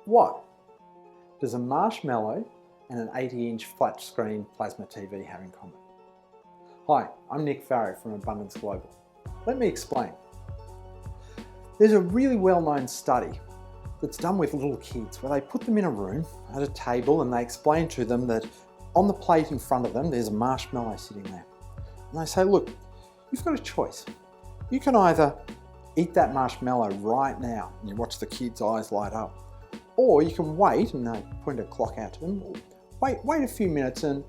What does a marshmallow and an 80-inch flat screen plasma TV have in common? Hi, I'm Nick Farrow from Abundance Global. Let me explain. There's a really well-known study that's done with little kids where they put them in a room at a table and they explain to them that on the plate in front of them there's a marshmallow sitting there. And they say, look, you've got a choice. You can either eat that marshmallow right now and you watch the kids' eyes light up, or you can wait, and they point a clock out to them, wait a few minutes and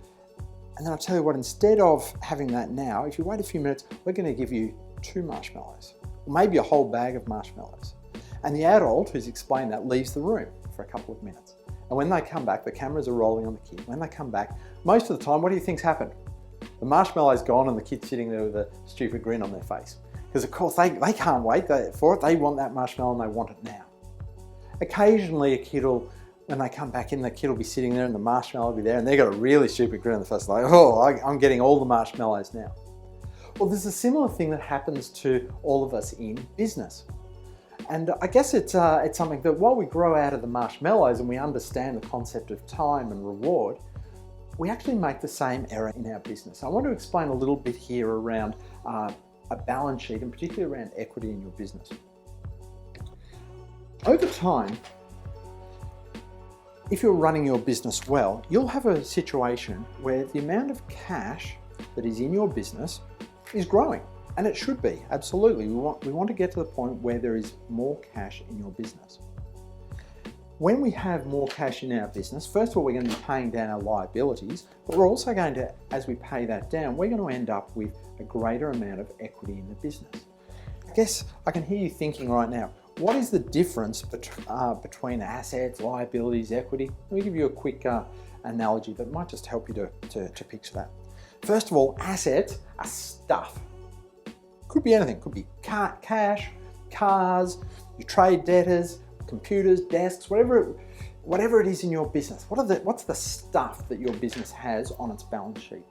then I'll tell you what, instead of having that now, if you wait a few minutes, we're going to give you 2 marshmallows, or maybe a whole bag of marshmallows. And the adult who's explained that leaves the room for a couple of minutes. And when they come back, the cameras are rolling on the kid. When they come back, most of the time, what do you think's happened? The marshmallow's gone and the kid's sitting there with a stupid grin on their face. Because of course they can't wait for it. They want that marshmallow and they want it now. Occasionally a kid will, when they come back in, the kid will be sitting there and the marshmallow will be there and they've got a really stupid grin on their face, like, oh, I'm getting all the marshmallows now. Well, there's a similar thing that happens to all of us in business. And I guess it's something that while we grow out of the marshmallows and we understand the concept of time and reward, we actually make the same error in our business. I want to explain a little bit here around a balance sheet, and particularly around equity in your business. Over time, if you're running your business well, you'll have a situation where the amount of cash that is in your business is growing. And it should be, absolutely. We want to get to the point where there is more cash in your business. When we have more cash in our business, first of all, we're going to be paying down our liabilities, but we're also going to, as we pay that down, we're going to end up with a greater amount of equity in the business. I guess I can hear you thinking right now, what is the difference between assets, liabilities, equity? Let me give you a quick analogy that might just help you to picture that. First of all, assets are stuff. Could be anything, could be cash, cars, your trade debtors, computers, desks, whatever it is in your business. What's the stuff that your business has on its balance sheet?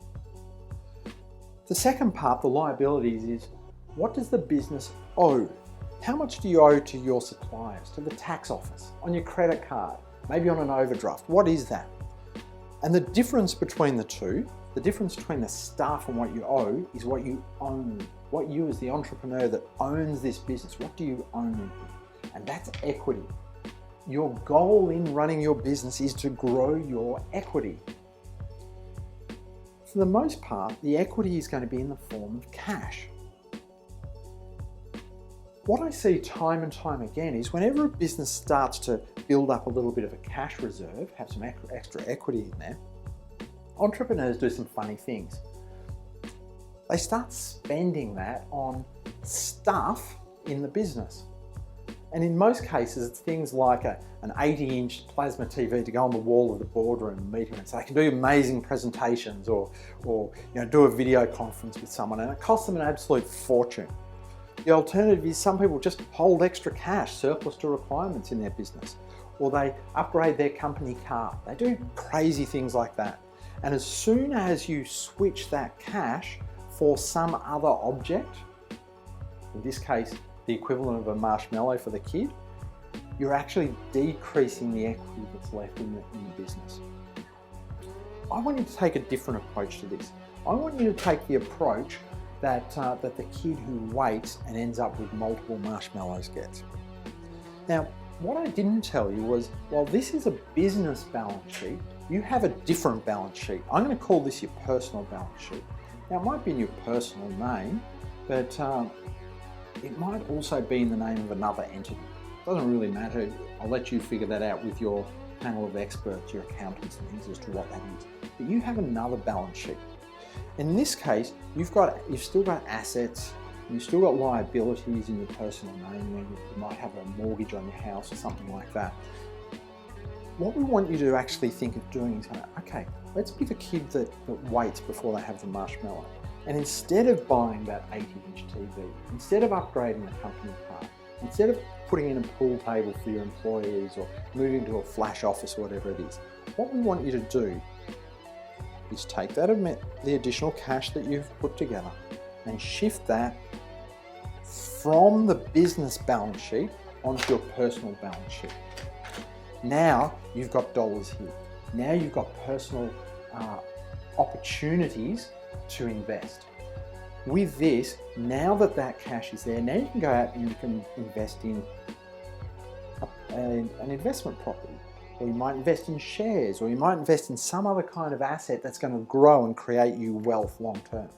The second part, the liabilities, is what does the business owe? How much do you owe to your suppliers, to the tax office, on your credit card, maybe on an overdraft? What is that? And the difference between the two, the difference between the stuff and what you owe, is what you own. What you, as the entrepreneur that owns this business, what do you own in here? And that's equity. Your goal in running your business is to grow your equity. For the most part, the equity is going to be in the form of cash. What I see time and time again is whenever a business starts to build up a little bit of a cash reserve, have some extra equity in there, entrepreneurs do some funny things. They start spending that on stuff in the business. And in most cases, it's things like an 80-inch plasma TV to go on the wall of the boardroom meeting, and so they can do amazing presentations or do a video conference with someone, and it costs them an absolute fortune. The alternative is some people just hold extra cash, surplus to requirements in their business, or they upgrade their company car. They do crazy things like that. And as soon as you switch that cash for some other object, in this case, the equivalent of a marshmallow for the kid, you're actually decreasing the equity that's left in the business. I want you to take a different approach to this. I want you to take the approach that the kid who waits and ends up with multiple marshmallows gets. Now, what I didn't tell you was, while this is a business balance sheet, you have a different balance sheet. I'm going to call this your personal balance sheet. Now, it might be in your personal name, but it might also be in the name of another entity. It doesn't really matter. I'll let you figure that out with your panel of experts, your accountants and things, as to what that is. But you have another balance sheet. In this case, you've still got assets, you've still got liabilities in your personal name, when you might have a mortgage on your house or something like that. What we want you to actually think of doing is, okay, let's pick a kid that waits before they have the marshmallow. And instead of buying that 80-inch TV, instead of upgrading the company car, instead of putting in a pool table for your employees or moving to a flash office or whatever it is, what we want you to do is take the additional cash that you've put together and shift that from the business balance sheet onto your personal balance sheet. Now you've got dollars here. Now you've got personal opportunities to invest. With this, now that that cash is there, now you can go out and you can invest in an investment property, or you might invest in shares, or you might invest in some other kind of asset that's going to grow and create you wealth long term.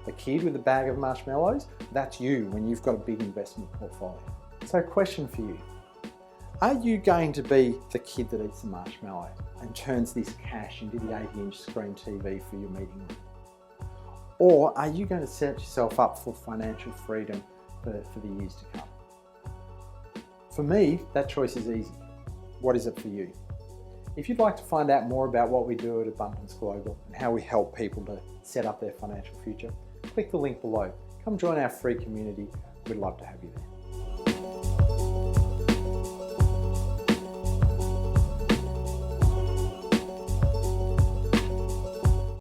The kid with a bag of marshmallows, that's you when you've got a big investment portfolio. So question for you, are you going to be the kid that eats the marshmallow and turns this cash into the 80-inch screen TV for your meeting room? Or are you going to set yourself up for financial freedom for the years to come? For me, that choice is easy. What is it for you? If you'd like to find out more about what we do at Abundance Global and how we help people to set up their financial future, click the link below. Come join our free community. We'd love to have you there.